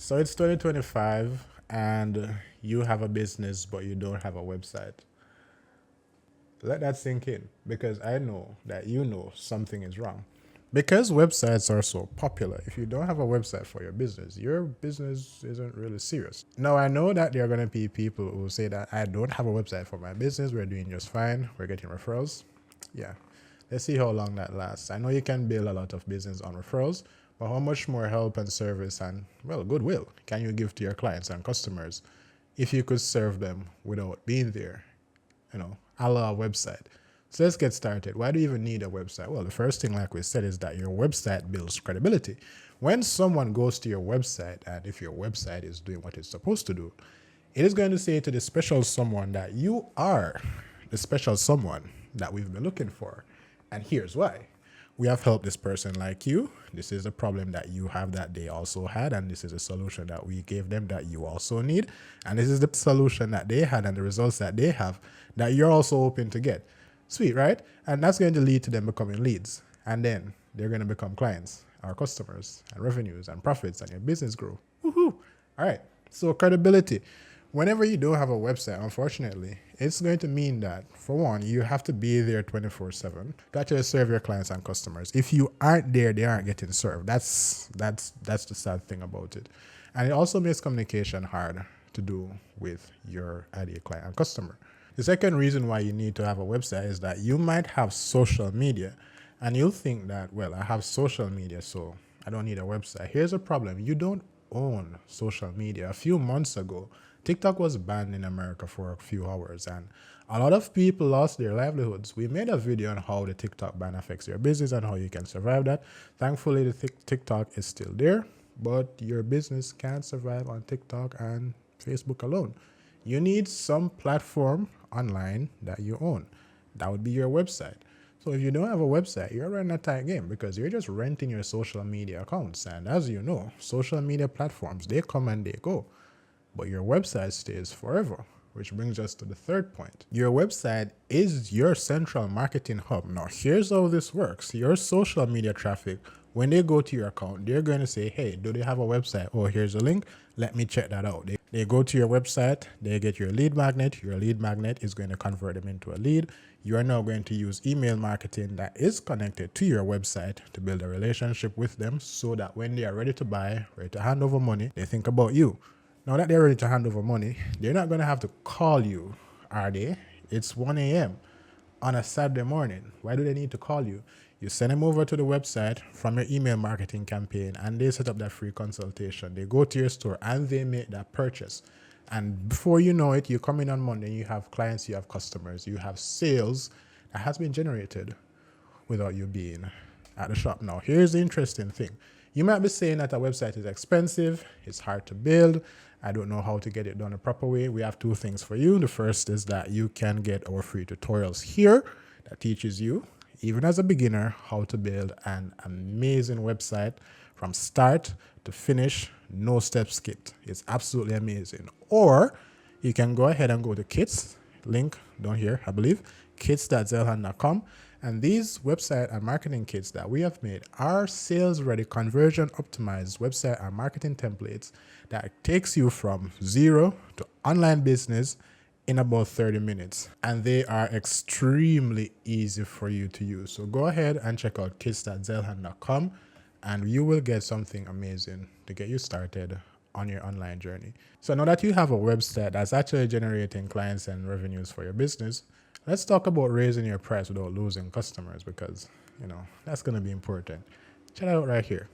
So it's 2025 and you have a business, but you don't have a website. Let that sink in because I know that you know something is wrong. Because websites are so popular, if you don't have a website for your business isn't really serious. Now, I know that there are going to be people who say that I don't have a website for my business. We're doing just fine. We're getting referrals. Yeah. Let's see how long that lasts. I know you can build a lot of business on referrals, but how much more help and service and, well, goodwill can you give to your clients and customers if you could serve them without being there, a la website? So let's get started. Why do you even need a website? Well, the first thing, like we said, is that your website builds credibility. When someone goes to your website, and if your website is doing what it's supposed to do, it is going to say to the special someone that you are the special someone that we've been looking for. And here's why. We have helped this person like you. This is a problem that you have that they also had, and this is a solution that we gave them that you also need. And this is the solution that they had and the results that they have that you're also hoping to get. Sweet, right? And that's going to lead to them becoming leads. And then they're going to become clients, our customers, and revenues and profits, and your business grow. Woohoo! All right. So credibility. Whenever you don't have a website, unfortunately, it's going to mean that, for one, you have to be there 24/7 to actually serve your clients and customers. If you aren't there, they aren't getting served. That's the sad thing about it. And it also makes communication hard to do with your ideal client and customer. The second reason why you need to have a website is that you might have social media and you'll think that, well, I have social media, so I don't need a website. Here's a problem. You don't own social media. A few months ago, TikTok was banned in America for a few hours and a lot of people lost their livelihoods. We made a video on how the TikTok ban affects your business and how you can survive that. Thankfully, the TikTok is still there, but your business can't survive on TikTok and Facebook alone. You need some platform online that you own. That would be your website. So if you don't have a website, you're running a tight game because you're just renting your social media accounts. And as you know, social media platforms, they come and they go, but your website stays forever, which brings us to the third point. Your website is your central marketing hub. Now, here's how this works. Your social media traffic, when they go to your account, they're going to say, hey, do they have a website? Oh, here's a link. Let me check that out. They go to your website, they get your lead magnet. Your lead magnet is going to convert them into a lead. You are now going to use email marketing that is connected to your website to build a relationship with them so that when they are ready to buy, ready to hand over money, they think about you. Now that they're ready to hand over money, they're not going to have to call you, are they? It's 1 a.m. on a Saturday morning. Why do they need to call you? You send them over to the website from your email marketing campaign and they set up that free consultation. They go to your store and they make that purchase. And before you know it, you come in on Monday, you have clients, you have customers, you have sales that has been generated without you being at the shop. Now, here's the interesting thing. You might be saying that a website is expensive, it's hard to build, I don't know how to get it done the proper way. We have two things for you. The first is that you can get our free tutorials here that teaches you, even as a beginner, how to build an amazing website from start to finish, no steps skipped. It's absolutely amazing. Or you can go ahead and go to kits, link down here, I believe, kits.zelhan.com. And these website and marketing kits that we have made are sales-ready, conversion-optimized website and marketing templates that takes you from zero to online business in about 30 minutes. And they are extremely easy for you to use. So go ahead and check out kits.zelhan.com and you will get something amazing to get you started on your online journey. So now that you have a website that's actually generating clients and revenues for your business, let's talk about raising your price without losing customers because, that's going to be important. Check it out right here.